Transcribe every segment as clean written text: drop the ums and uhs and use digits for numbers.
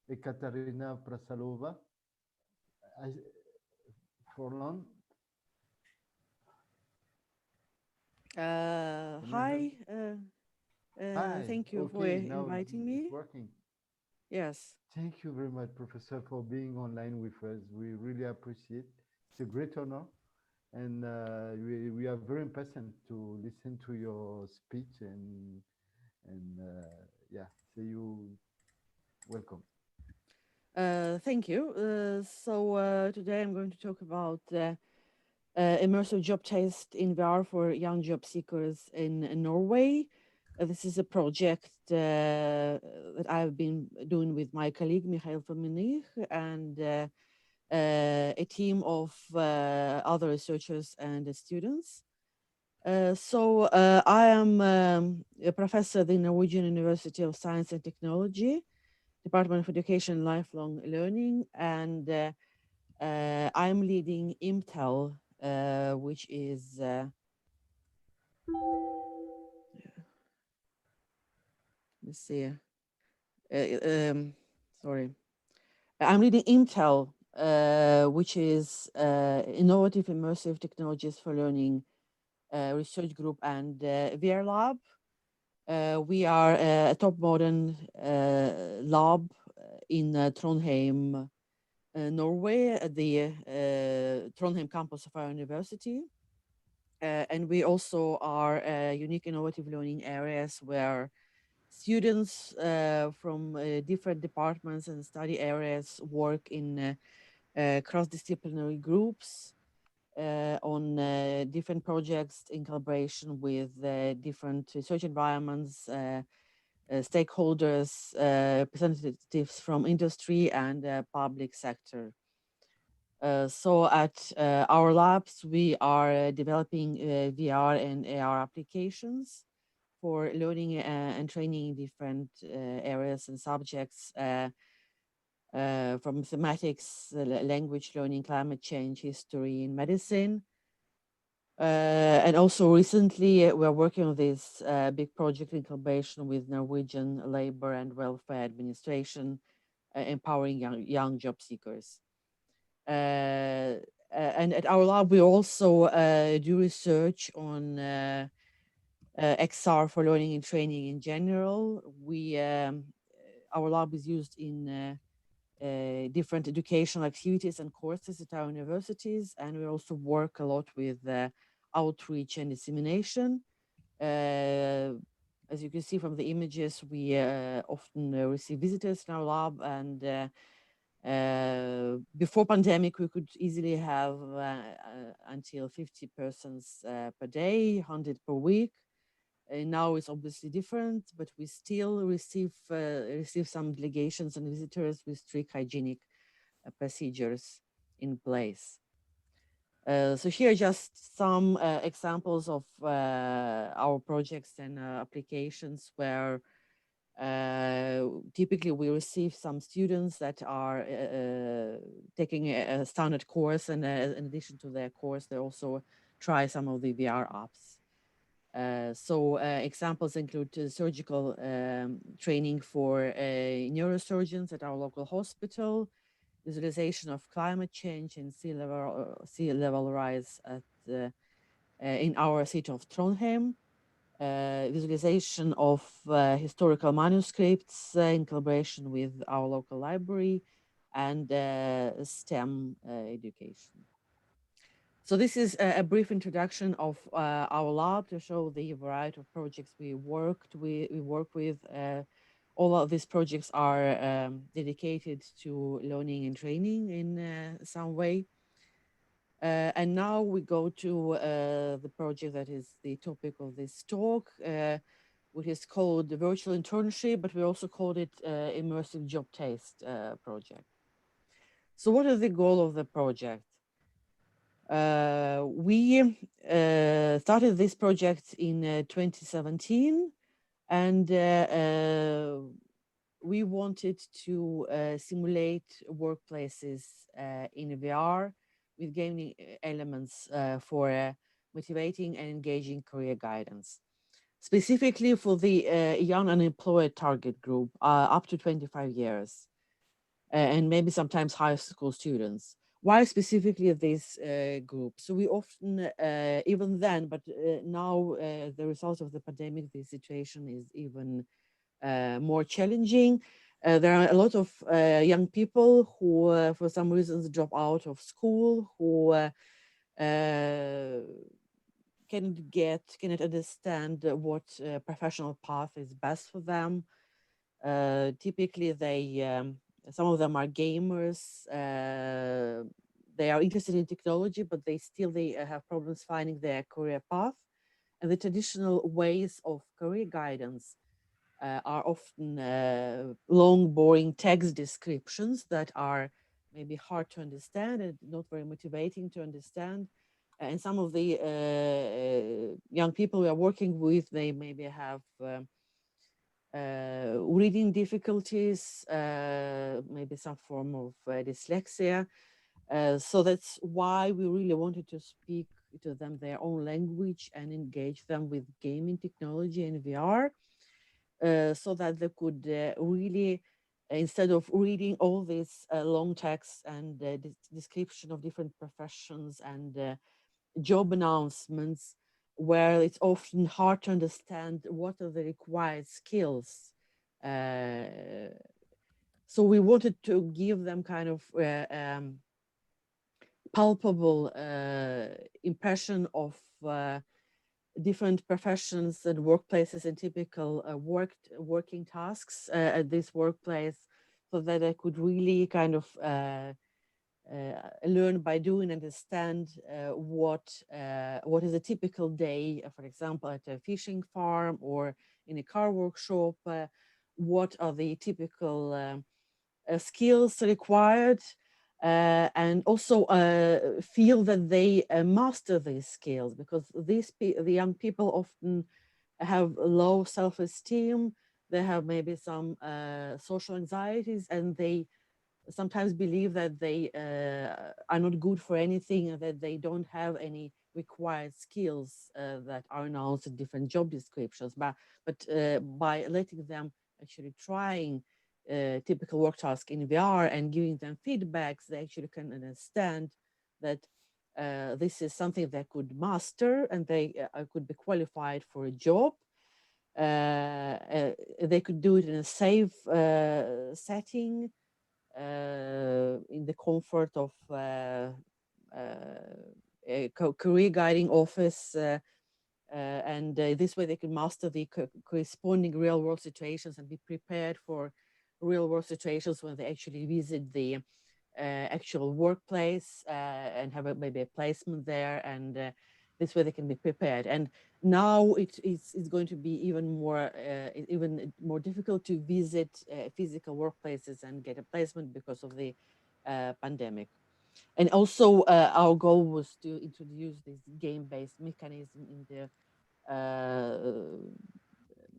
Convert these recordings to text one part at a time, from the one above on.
Ekaterina Prasolova-Førland. Can you hear me? Hi, Hi. thank you for Okay, now inviting it's me. working. Yes, Thank you very much, Professor, for being online with us. We really appreciate. It's a great honor, and we are very impatient to listen to your speech and yeah, so you welcome. thank you. Today I'm going to talk about immersive job test in VR for young job seekers in Norway. This is a project that I've been doing with my colleague Michael Fominich and a team of other researchers and students. I am a professor at the Norwegian University of Science and Technology, Department of Education and Lifelong Learning, and I'm leading IMTEL, which is, let's see, sorry, I'm leading IMTEL, which is Innovative Immersive Technologies for Learning research group and VR lab. We are a top modern lab in Trondheim, Norway, at the Trondheim campus of our university. And we also are unique innovative learning areas where students from different departments and study areas work in cross-disciplinary groups on different projects in collaboration with different research environments, stakeholders, representatives from industry and public sector. So at our labs, we are developing VR and AR applications for learning and training in different areas and subjects from mathematics, language learning, climate change, history, and medicine. And also recently, we are working on this big project in collaboration with Norwegian Labor and Welfare Administration, empowering young job seekers. And at our lab, we also do research on XR for learning and training in general. Our lab is used in different educational activities and courses at our universities, and we also work a lot with outreach and dissemination. As you can see from the images, we often receive visitors in our lab, and before pandemic, we could easily have until 50 persons per day, 100 per week. Now it's obviously different, but we still receive some delegations and visitors with strict hygienic procedures in place. So here are just some examples of our projects and applications where typically we receive some students that are taking a standard course, and in addition to their course, they also try some of the VR apps. Examples include surgical training for neurosurgeons at our local hospital, visualization of climate change and sea level rise at in our city of Trondheim, visualization of historical manuscripts in collaboration with our local library, and STEM education. So this is a brief introduction of our lab to show the variety of projects we work with. All of these projects are dedicated to learning and training in some way. And now we go to the project that is the topic of this talk, which is called the virtual internship, but we also called it immersive job test project. So what is the goal of the project? We started this project in 2017, and we wanted to simulate workplaces in VR with gaming elements for motivating and engaging career guidance, specifically for the young unemployed target group up to 25 years. and maybe sometimes high school students. Why specifically this group? So we often, even then, but now the result of the pandemic, the situation is even more challenging. There are a lot of young people who, for some reasons, drop out of school, who cannot understand what professional path is best for them. Typically, some of them are gamers. They are interested in technology, but they have problems finding their career path. And the traditional ways of career guidance are often long, boring text descriptions that are maybe hard to understand and not very motivating to understand. And some of the young people we are working with, they maybe have reading difficulties, maybe some form of dyslexia. So that's why we really wanted to speak to them their own language and engage them with gaming technology and VR, so that they could really, instead of reading all these long texts and description of different professions and job announcements, where it's often hard to understand what are the required skills. So we wanted to give them kind of palpable impression of different professions and workplaces and typical working tasks at this workplace, so that I could really kind of learn by doing, understand what is a typical day, for example, at a fishing farm or in a car workshop. What are the typical skills required, and also feel that they master these skills, because the young people often have low self-esteem. They have maybe some social anxieties, and they sometimes believe that they are not good for anything and that they don't have any required skills that are announced in different job descriptions. But by letting them actually trying typical work task in VR and giving them feedbacks, they actually can understand that this is something they could master, and they could be qualified for a job. They could do it in a safe setting, in the comfort of a career guiding office, and this way they can master the corresponding real world situations and be prepared for real world situations when they actually visit the actual workplace and have maybe a placement there, and this way they can be prepared. And now it's going to be even more difficult to visit physical workplaces and get a placement because of the pandemic. And also our goal was to introduce this game-based mechanism in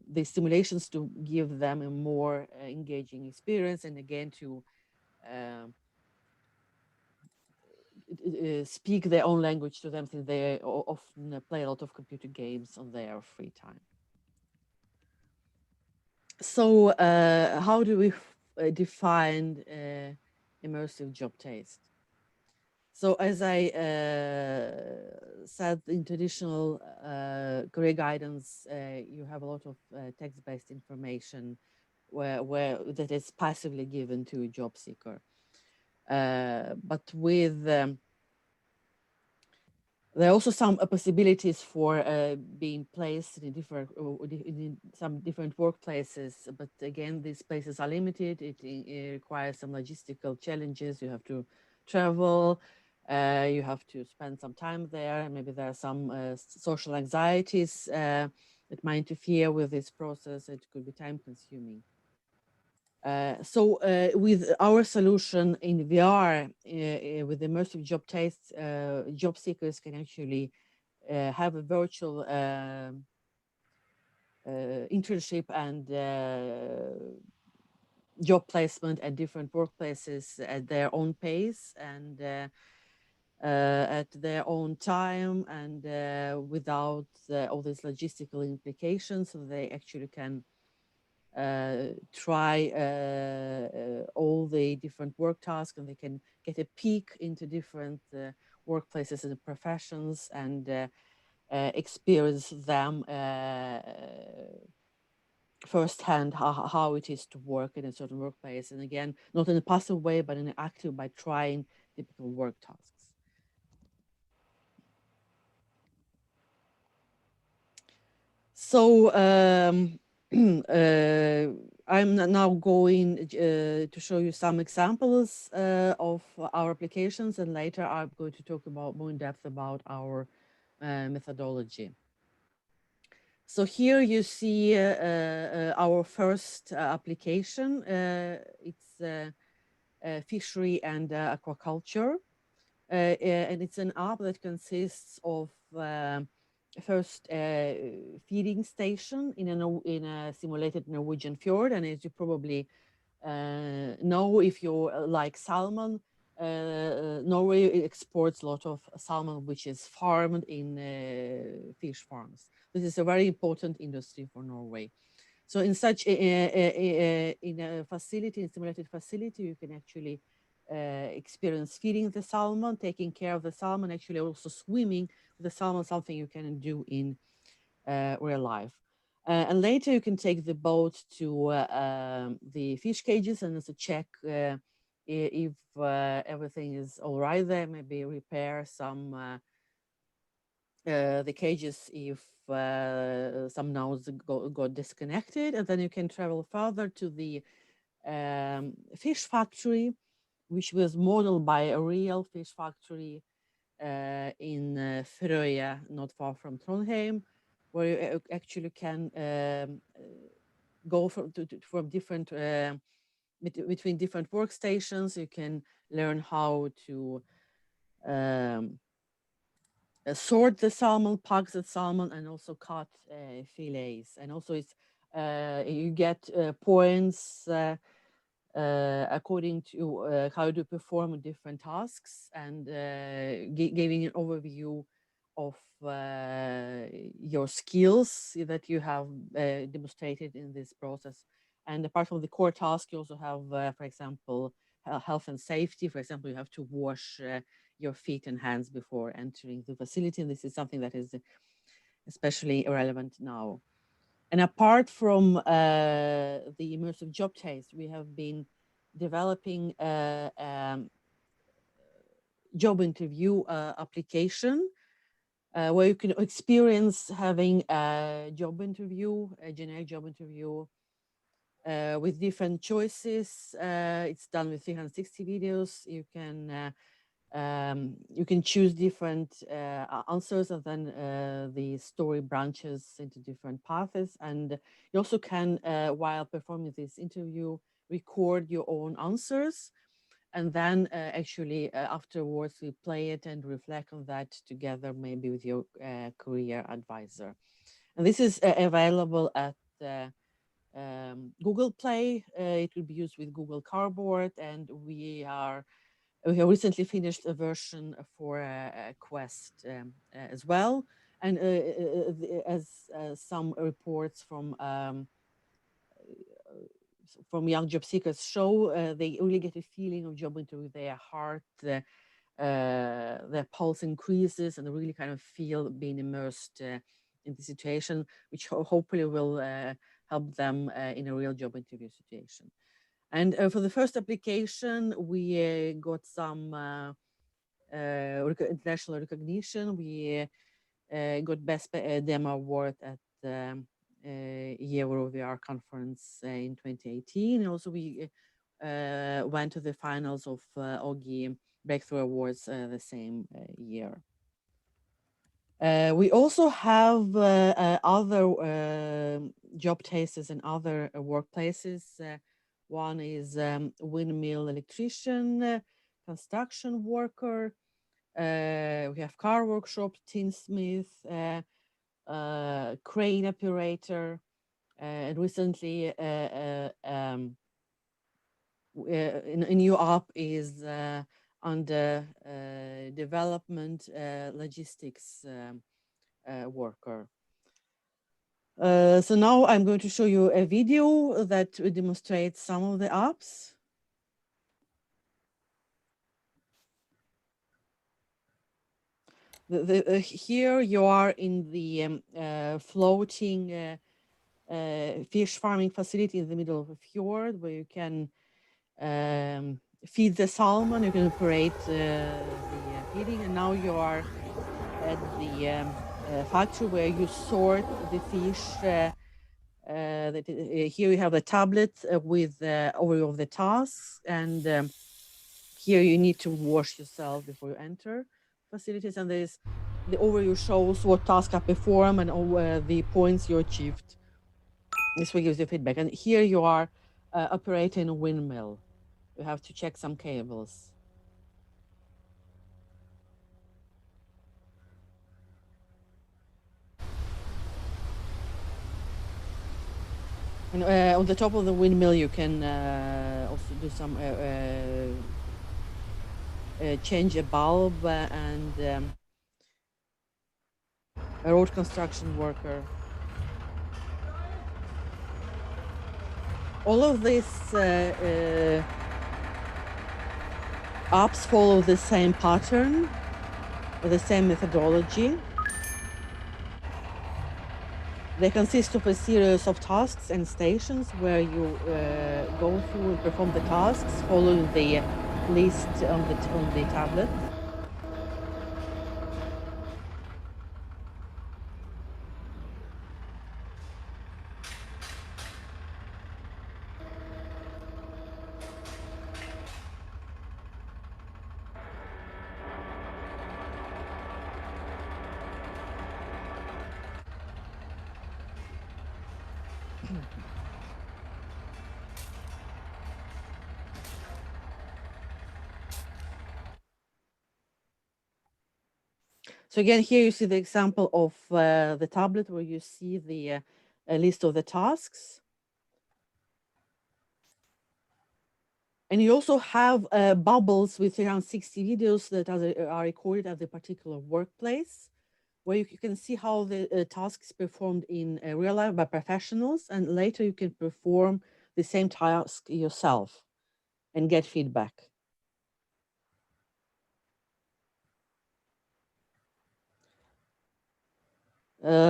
the simulations to give them a more engaging experience, and again to speak their own language to them, since they often play a lot of computer games on their free time. So how do we define immersive job taste? So as I said, in traditional career guidance, you have a lot of text-based information where that is passively given to a job seeker. But with there are also some possibilities for being placed in some different workplaces, but again, these places are limited. It requires some logistical challenges. You have to travel, you have to spend some time there. Maybe there are some social anxieties that might interfere with this process. It could be time consuming. So with our solution in VR, with immersive job taste, job seekers can actually have a virtual internship and job placement at different workplaces at their own pace and at their own time, and without all these logistical implications. So they actually can try all the different work tasks, and they can get a peek into different workplaces and professions, and experience them firsthand, how it is to work in a certain workplace. And again, not in a passive way, but in an active, by trying typical work tasks. So I'm now going to show you some examples of our applications, and later I'm going to talk about more in depth about our methodology. So here you see our first application. It's fishery and aquaculture. And it's an app that consists of first feeding station in a simulated Norwegian fjord. And as you probably know, if you like salmon, Norway exports a lot of salmon, which is farmed in fish farms. This is a very important industry for Norway. So in such in a facility, in a simulated facility, you can actually experience feeding the salmon, taking care of the salmon, actually also swimming with the salmon, something you can do in real life. And later you can take the boat to the fish cages and also check if everything is all right there, maybe repair some the cages if some nodes got disconnected, and then you can travel further to the fish factory, which was modeled by a real fish factory in Frøya, not far from Trondheim, where you actually can go from different between different workstations. You can learn how to sort the salmon, pack the salmon, and also cut fillets. And also it's you get points according to how to perform different tasks, and giving an overview of your skills that you have demonstrated in this process. And apart from the core task, you also have, for example, health and safety. For example, you have to wash your feet and hands before entering the facility. And this is something that is especially relevant now. And apart from the immersive job taste, we have been developing a job interview application where you can experience having a job interview, a generic job interview with different choices. It's done with 360 videos. You can choose different answers, and then the story branches into different paths. And you also can, while performing this interview, record your own answers. And then actually afterwards, we play it and reflect on that together, maybe with your career advisor. And this is available at Google Play. It will be used with Google Cardboard, and we have recently finished a version for Quest as well. And as some reports from young job seekers show, they really get a feeling of job interview. Their heart, their pulse increases, and they really kind of feel being immersed in the situation, which hopefully will help them in a real job interview situation. And for the first application, we got some international recognition. We got Best Demo Award at the Euro VR conference in 2018. And also we went to the finals of OGI Breakthrough Awards the same year. We also have other job tastes in other workplaces. One is windmill electrician, construction worker. We have car workshop, tinsmith, crane operator. And recently, a new app is under development, logistics worker. So now I'm going to show you a video that demonstrates some of the apps. Here you are in the floating fish farming facility in the middle of a fjord where you can feed the salmon, you can operate the feeding, and now you are at the factory where you sort the fish. Here you have a tablet with overview of the tasks, and here you need to wash yourself before you enter facilities, and there's the overview shows what tasks are performed and the points you achieved. This will give you feedback. And here you are operating a windmill. You have to check some cables. And on the top of the windmill, you can also do some change a bulb and a road construction worker. All of these apps follow the same pattern, or the same methodology. They consist of a series of tasks and stations where you go through and perform the tasks, following the list on the tablet. So again, here you see the example of the tablet where you see the list of the tasks. And you also have bubbles with around 60 videos that are recorded at the particular workplace, where you can see how the task is performed in real life by professionals, and later you can perform the same task yourself and get feedback.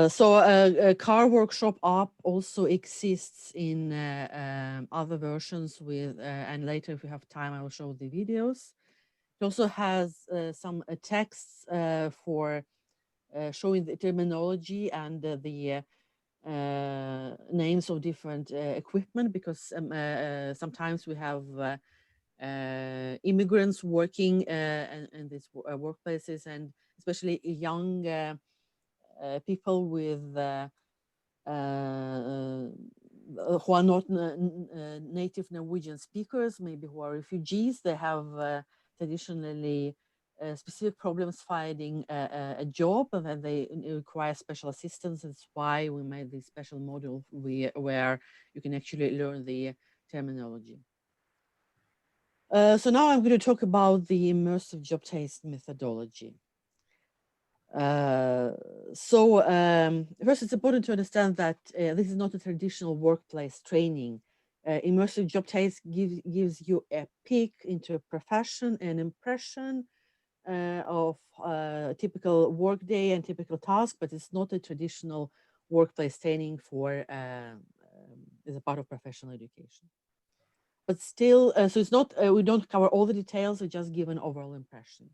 So a car workshop app also exists in other versions with, and later if we have time, I will show the videos. It also has some texts for showing the terminology and the names of different equipment, because sometimes we have immigrants working in these workplaces, and especially young people with who are not native Norwegian speakers, maybe who are refugees. They have traditionally specific problems finding a job, and then they require special assistance. That's why we made this special module where you can actually learn the terminology. So now I'm going to talk about the immersive job taste methodology. First, it's important to understand that this is not a traditional workplace training. Immersive job taste gives you a peek into a profession, an impression of a typical workday and typical task, but it's not a traditional workplace training for as a part of professional education. But still, so it's not, we don't cover all the details, we just give an overall impression.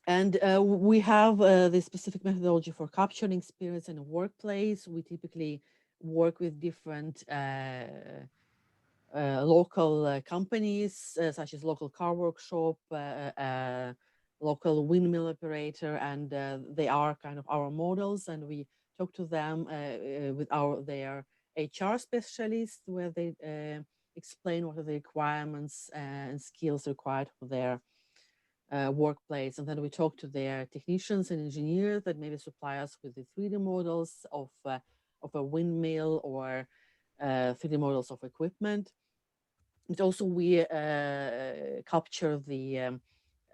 And we have the specific methodology for capturing experience in a workplace. We typically work with different local companies, such as local car workshop, local windmill operator, and they are kind of our models. And we talk to them with their HR specialists, where they explain what are the requirements and skills required for their workplace. And then we talk to their technicians and engineers that maybe supply us with the 3D models of a windmill or 3D models of equipment. But also we capture the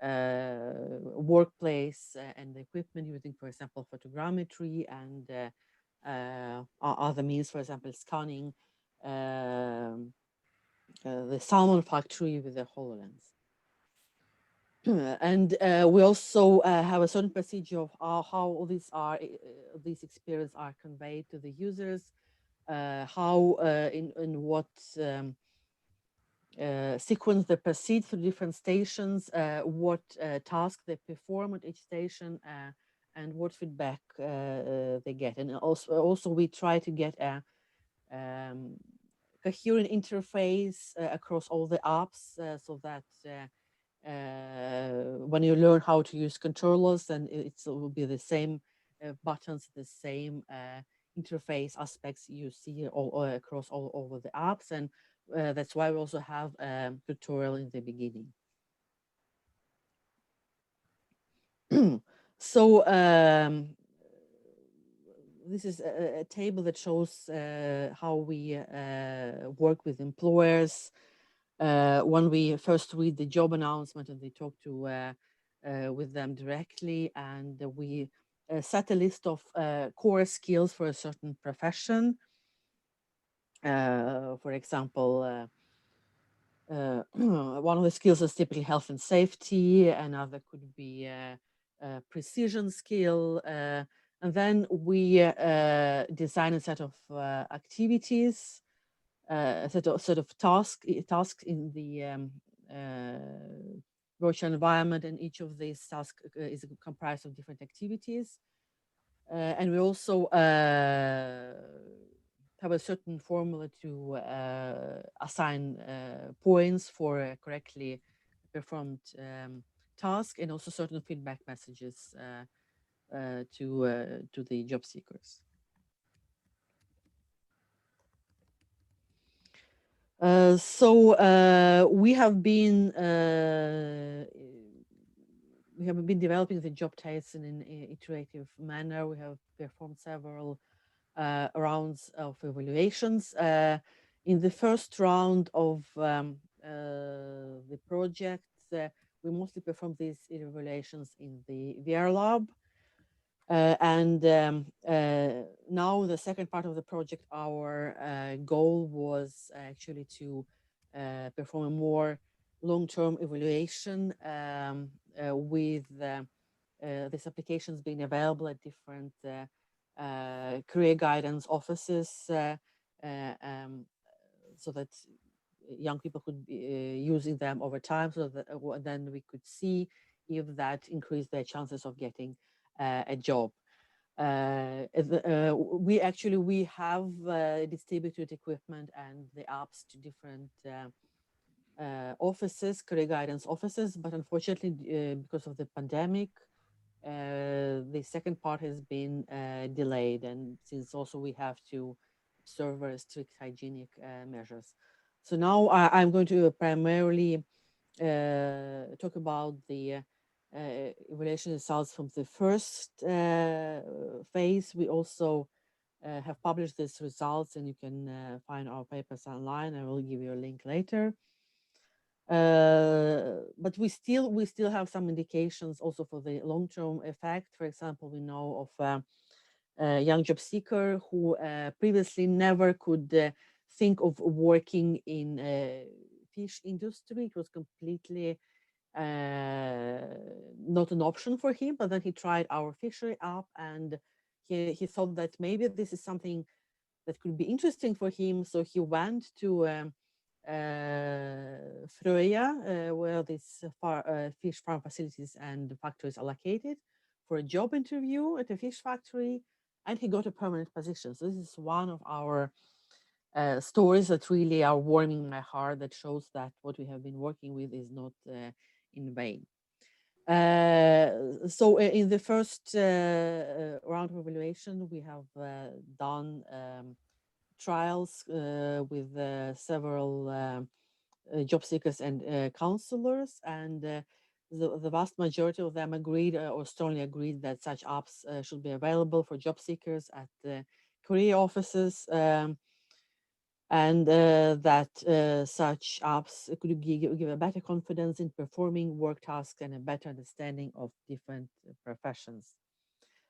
workplace and the equipment using, for example, photogrammetry and other means, for example, scanning the salmon factory with the HoloLens. And we also have a certain procedure of how all these experiences are conveyed to the users, how in what sequence they proceed through different stations, what task they perform at each station, and what feedback they get. And also we try to get a coherent interface across all the apps, so that when you learn how to use controllers, then it will be the same buttons, the same interface aspects you see all across all over the apps. And that's why we also have a tutorial in the beginning. So this is a table that shows how we work with employers when we first read the job announcement and they talk to with them directly, and we set a list of core skills for a certain profession. For example, one of the skills is typically health and safety. Another could be precision skill. And then we design a set of activities, a set of tasks in the virtual environment, and each of these tasks is comprised of different activities. And we also have a certain formula to assign points for a correctly performed task, and also certain feedback messages to the job seekers. So we have been developing the job tests in an iterative manner. We have performed several rounds of evaluations. In the first round of the project, we mostly performed these evaluations in the VR lab. And now the second part of the project, our goal was actually to perform a more long-term evaluation with these applications being available at different career guidance offices, so that young people could be using them over time, so that then we could see if that increased their chances of getting a job. We have distributed equipment and the apps to different offices, career guidance offices, but unfortunately, because of the pandemic, the second part has been delayed, and since also we have to observe very strict hygienic measures. So now I'm going to primarily talk about the evaluation results from the first phase. We also have published these results, and you can find our papers online. I will give you a link later. But we still have some indications also for the long-term effect. For example, we know of a young job seeker who previously never could think of working in fish industry. It was completely not an option for him, but then he tried our fishery app, and he thought that maybe this is something that could be interesting for him. So he went to Frøya, where these fish farm facilities and factories are located, for a job interview at a fish factory, and he got a permanent position. So this is one of our stories that really are warming my heart, that shows that what we have been working with is not in vain. So in the first round of evaluation, we have done trials with several job seekers and counselors, and the vast majority of them agreed or strongly agreed that such apps should be available for job seekers at the career offices. and that such apps could give a better confidence in performing work tasks and a better understanding of different professions.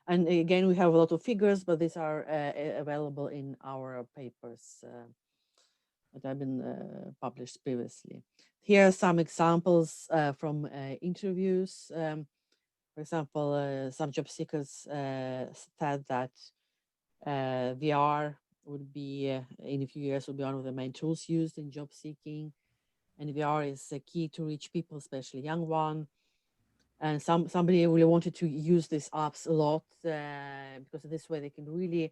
And again, we have a lot of figures, but these are available in our papers that have been published previously. Here are some examples from interviews. For example, some job seekers said that VR would be, in a few years, will be one of the main tools used in job seeking. And VR is key to reach people, especially young ones. And somebody really wanted to use these apps a lot because this way they can really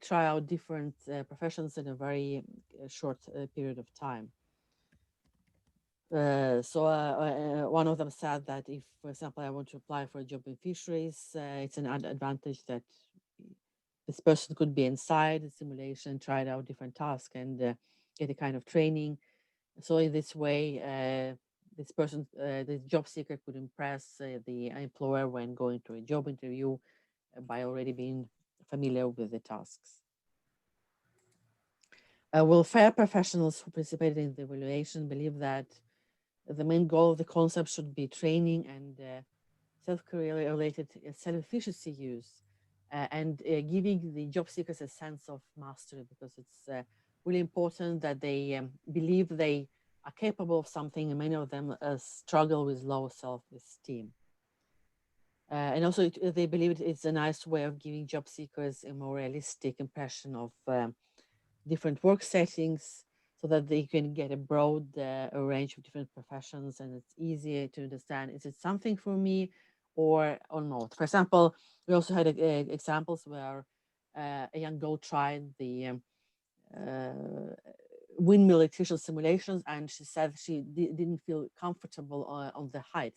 try out different professions in a very short period of time. One of them said that if, for example, I want to apply for a job in fisheries, it's an advantage that this person could be inside the simulation, try out different tasks and get a kind of training. So in this way, this person, the job seeker could impress the employer when going to a job interview by already being familiar with the tasks. Welfare professionals who participated in the evaluation believe that the main goal of the concept should be training and self-career related self-efficiency use and giving the job seekers a sense of mastery, because it's really important that they believe they are capable of something, and many of them struggle with low self-esteem. And also they believe it's a nice way of giving job seekers a more realistic impression of different work settings, so that they can get a broad range of different professions, and it's easier to understand, is it something for me or not? For example, we also had examples where a young girl tried the windmill electrician simulations, and she said she didn't feel comfortable on the height.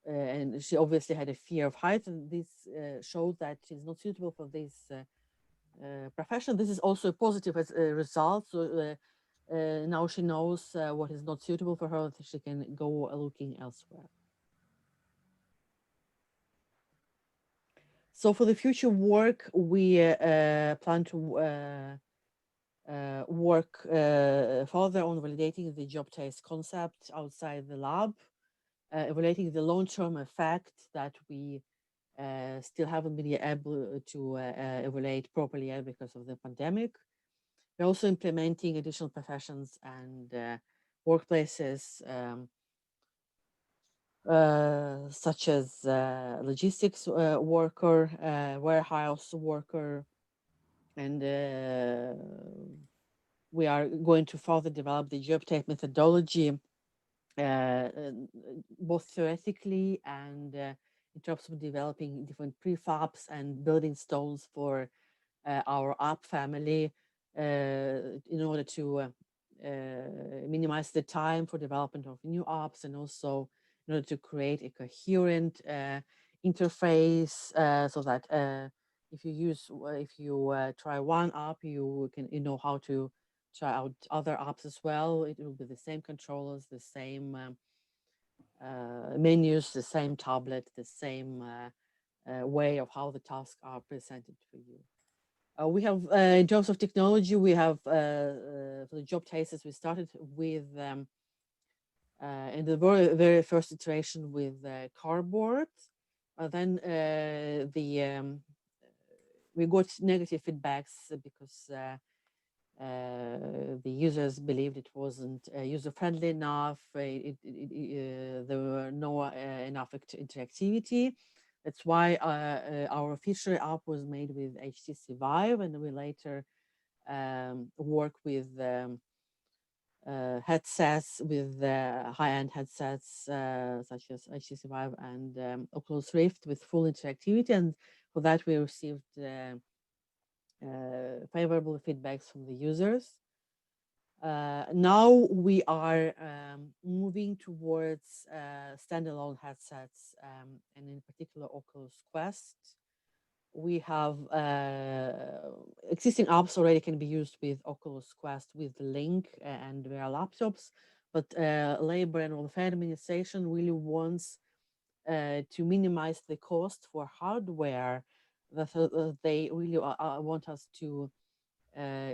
And she obviously had a fear of height, and this showed that she's not suitable for this profession. This is also a positive result. So now she knows what is not suitable for her, that she can go looking elsewhere. So for the future work, we plan to work further on validating the job taste concept outside the lab, evaluating the long-term effect that we still haven't been able to evaluate properly yet because of the pandemic. We're also implementing additional professions and workplaces such as logistics worker, warehouse worker, and we are going to further develop the job type methodology, both theoretically and in terms of developing different prefabs and building stones for our app family in order to minimize the time for development of new apps, and also in order to create a coherent interface so that if you try one app, you know how to try out other apps as well. It will be the same controllers, the same menus, the same tablet, the same way of how the tasks are presented for you. We have, in terms of technology, we have for the job tastes, we started with in the very first iteration with cardboard. Then we got negative feedbacks because the users believed it wasn't user-friendly enough. There were no enough interactivity. That's why our fishery app was made with HTC Vive, and we later work with headsets, with high-end headsets such as HTC Vive and Oculus Rift with full interactivity. And for that, we received favorable feedbacks from the users. Now we are moving towards standalone headsets, and in particular Oculus Quest. We have existing apps already can be used with Oculus Quest with Link and VR laptops, but Labor and Welfare Administration really wants to minimize the cost for hardware. That they really want us to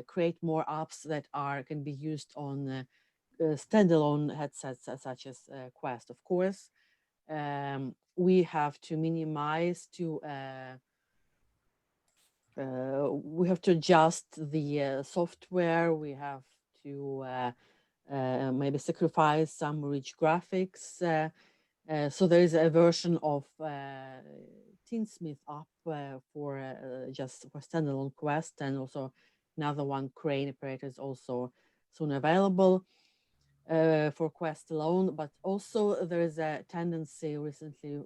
create more apps that can be used on standalone headsets such as Quest. Of course, we have to minimize to we have to adjust the software. We have to maybe sacrifice some rich graphics. So there is a version of Teensmith app for just for standalone Quest, and also another one, Crane Operator, is also soon available for Quest alone. But also there is a tendency recently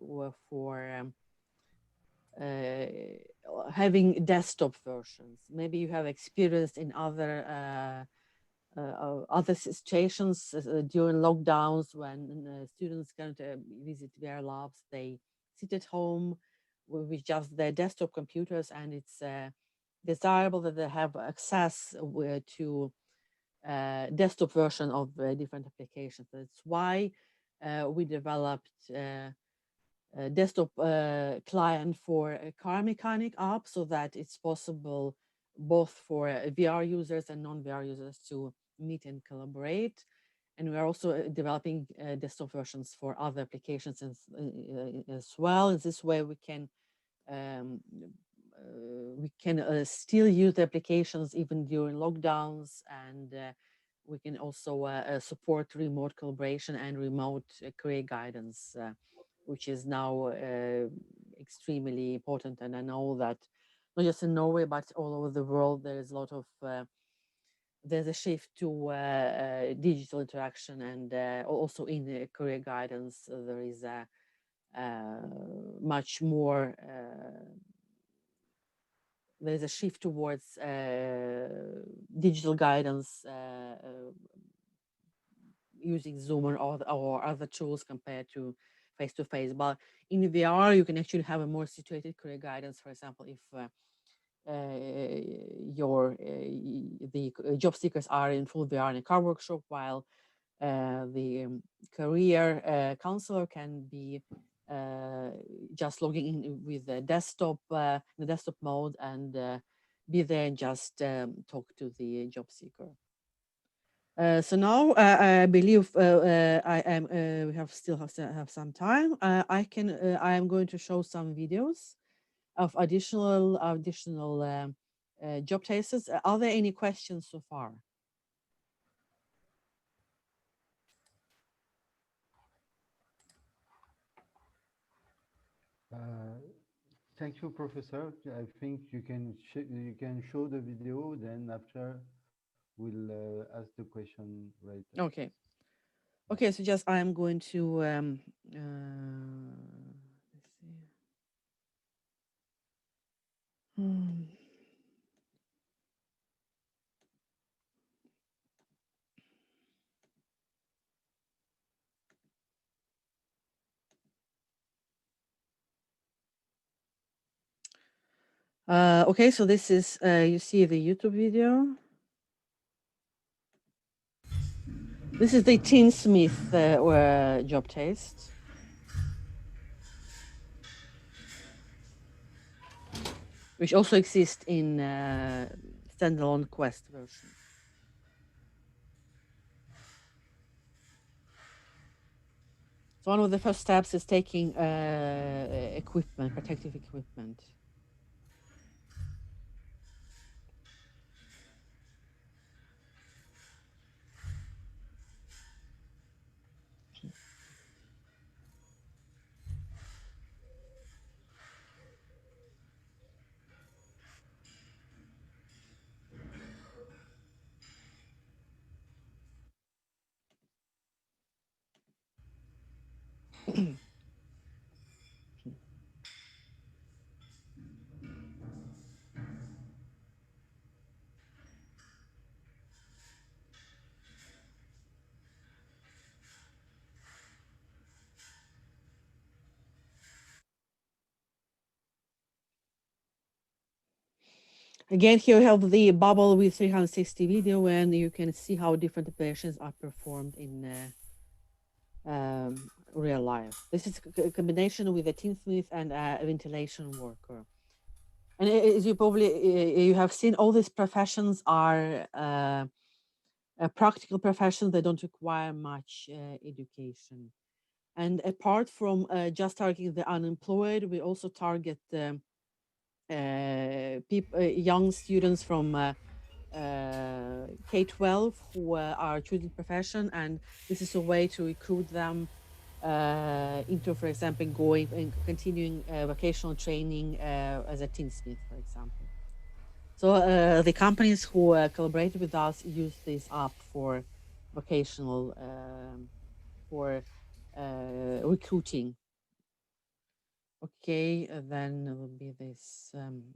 for having desktop versions. Maybe you have experienced in other situations during lockdowns when students can't visit their labs. They sit at home with just their desktop computers, and it's desirable that they have access to desktop version of different applications. That's why we developed a desktop client for a car mechanic app, so that it's possible both for VR users and non-VR users to meet and collaborate. And we are also developing desktop versions for other applications as well. In this way, we can still use the applications even during lockdowns, and we can also support remote collaboration and remote career guidance, which is now extremely important. And I know that not just in Norway, but all over the world, there is a lot of there's a shift to digital interaction, and also in career guidance, there is a much more there's a shift towards digital guidance using Zoom or other tools compared to face-to-face. But in VR, you can actually have a more situated career guidance. For example, if the job seekers are in full VR in a car workshop, while the career counselor can be just logging in with the desktop mode, and be there and just talk to the job seeker. So now I believe I am. We still have some time. I am going to show some videos of additional job tastes. Are there any questions so far? Thank you, Professor. I think you can show the video. Then after, we'll ask the question right. Okay. Okay. So just I am going to let's see. Okay, so this is, you see the YouTube video. This is the Teensmith job taste, which also exists in standalone Quest version. So one of the first steps is taking equipment, protective equipment. Again, here we have the bubble with 360 video, and you can see how different operations are performed in real life. This is a combination with a Teensmith and a ventilation worker. And as you probably you have seen, all these professions are practical professions. They don't require much education. And apart from just targeting the unemployed, we also target young students from K-12 who are choosing profession, and this is a way to recruit them into, for example, going and continuing vocational training as a tinsmith, for example. So the companies who collaborate with us use this app for vocational for recruiting. Okay, then it will be this second.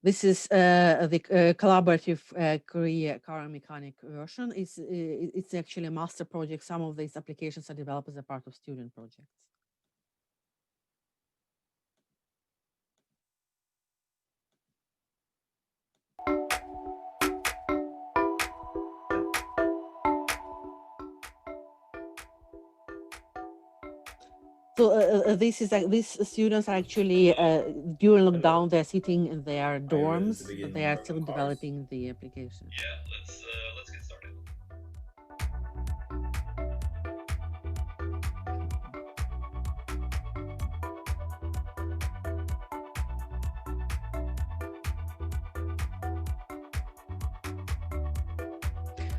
This is the collaborative career car mechanic version. It's actually a master project. Some of these applications are developed as a part of student projects. So these students are actually during lockdown they're sitting in their dorms, but they are still developing the application. Yeah, let's get started.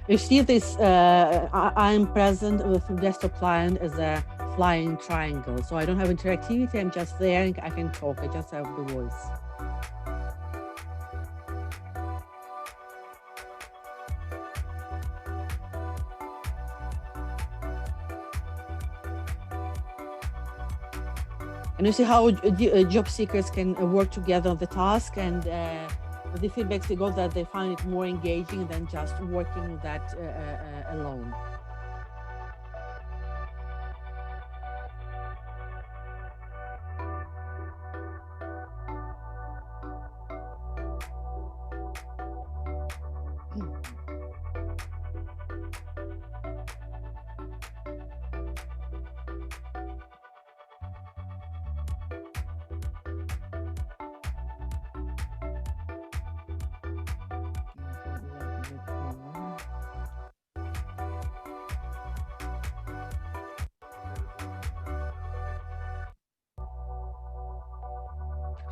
You see this, I'm present with the desktop client as a flying triangle. So I don't have interactivity, I'm just there and I can talk, I just have the voice. And you see how job seekers can work together on the task, and the feedbacks they got that they find it more engaging than just working that alone.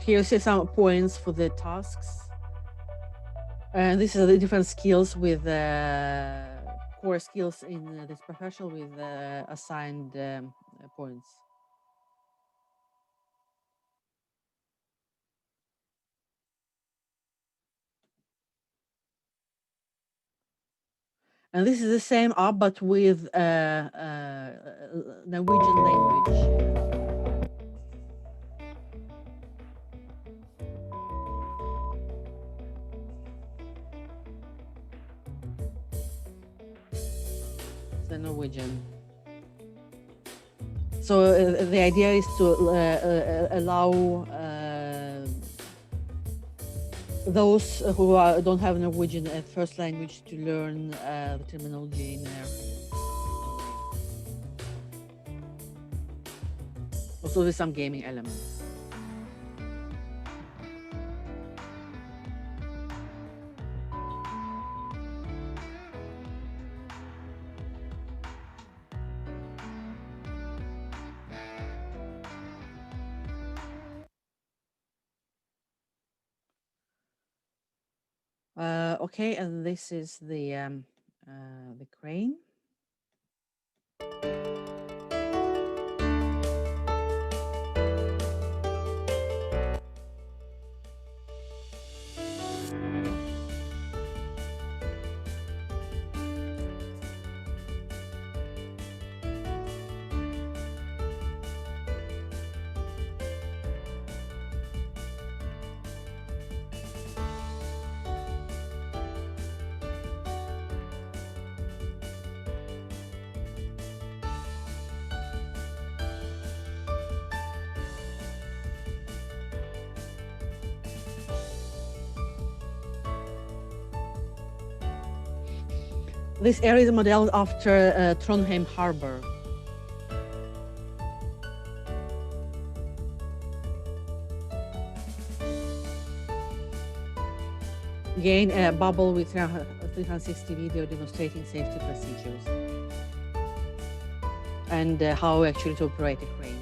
Here you see some points for the tasks. And this is the different skills with core skills in this profession with assigned points. And this is the same app, but with Norwegian language. The Norwegian. So the idea is to allow those who don't have Norwegian as first language to learn the terminology in there. Also with some gaming elements. Okay, and this is the crane. This area is modeled after Trondheim Harbor. Again, a bubble with 360 video demonstrating safety procedures and how actually to operate a crane.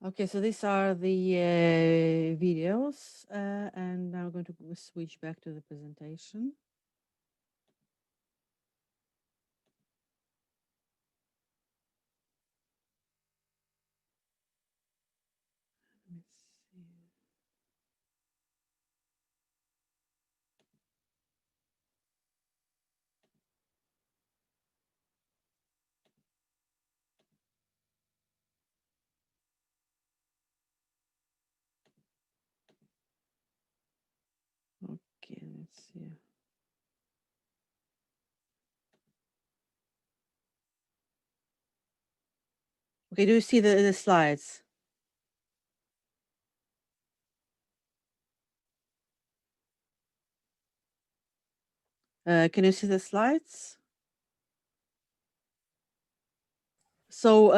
Okay, so these are the videos, and now I'm going to switch back to the presentation. Let's see. Okay, let's see. Okay, do you see the slides? Can you see the slides? So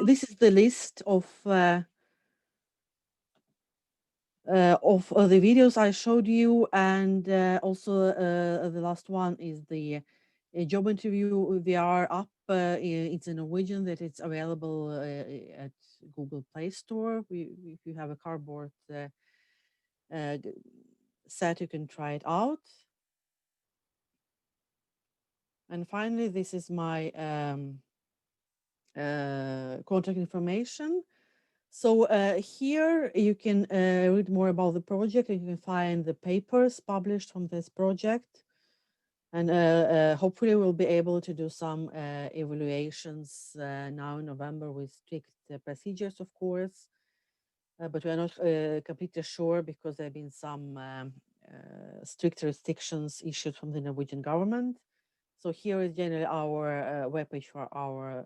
this is the list of the videos I showed you, and also the last one is the job interview VR app. It's a Norwegian that it's available at Google Play Store. If you have a cardboard set, you can try it out. And finally, this is my contact information. So here you can read more about the project, and you can find the papers published from this project. And hopefully we'll be able to do some evaluations now in November with strict procedures, of course. But we're not completely sure because there have been some strict restrictions issued from the Norwegian government. So here is generally our webpage for our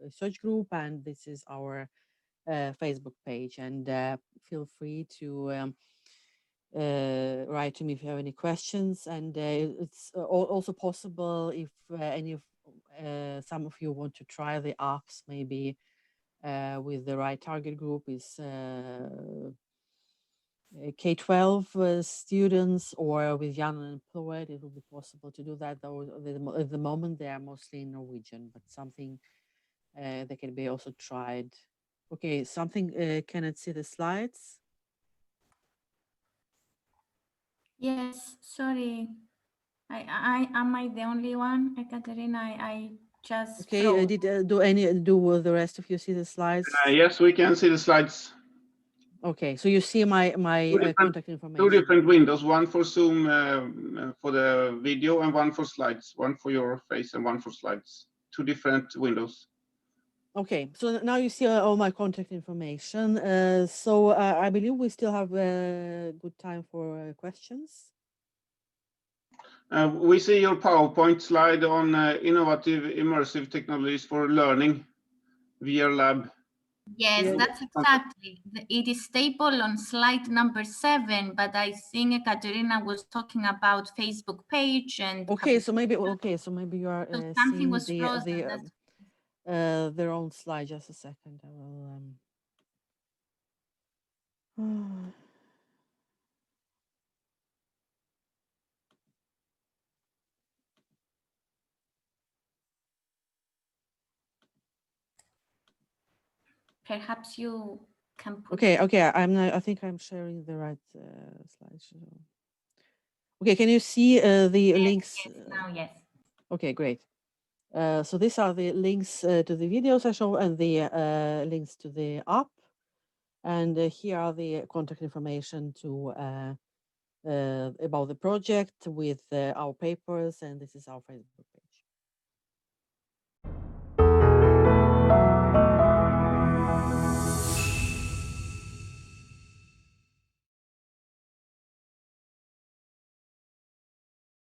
research group, and this is our Facebook page. And feel free to write to me if you have any questions. And it's also possible if some of you want to try the apps, maybe with the right target group is K-12 students or with young unemployed, it will be possible to do that. Though at the moment they are mostly in Norwegian, but something that can be also tried. Okay, something, can I see the slides? Yes, sorry. Am I the only one, Ekaterina? I just Okay, froze. do the rest of you see the slides? Yes, we can see the slides. Okay, so you see my contact information. Two different windows, one for Zoom for the video and one for slides, one for your face and one for slides. Two different windows. Okay, so now you see all my contact information. So I believe we still have good time for questions. We see your PowerPoint slide on Innovative Immersive Technologies for Learning, VR Lab. Yes, Yeah. that's exactly. It is stable on slide number 7, but I think Ekaterina was talking about Facebook page and. Okay, so maybe you are so something seeing was frozen. their own slide. Just a second, I will. Perhaps you can put. Okay, I think I'm sharing the right slideshow. Okay, can you see the links? Yes, now yes. Okay, great. So these are the links to the videos I show and the links to the app. And here are the contact information to about the project with our papers, and this is our Facebook